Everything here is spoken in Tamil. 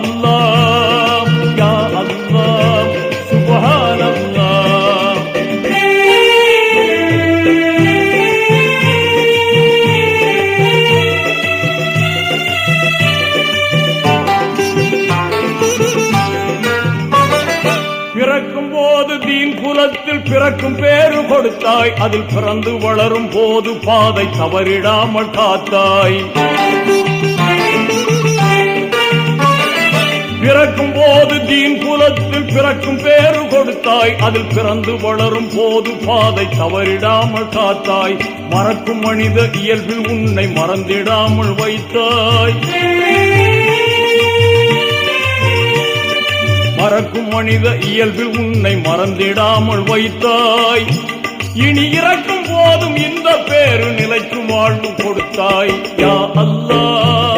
அல்லாஹ் யா அல்லாஹ் சுப்ஹானல்லாஹ். பிறக்கும் போது தீன் குலத்தில் பிறக்கும் பேரு கொடுத்தாய், அதில் பிறந்து வளரும் போது பாதை தவறிடாமல் காத்தாய். பிறக்கும் போது தீன் குலத்தில் பிறக்கும் பேரு கொடுத்தாய், அதில் பிறந்து வளரும் போது பாதை தவறிடாமல் காத்தாய். மறக்கும் மனித இயல்பில் உன்னை மறந்திடாமல் வைத்தாய். மறக்கும் மனித இயல்பில் உன்னை மறந்திடாமல் வைத்தாய். இனி இறக்கும் போதும் இந்த பேரு நிலைக்கும் வாழ்வு கொடுத்தாய். யா அல்லாஹ்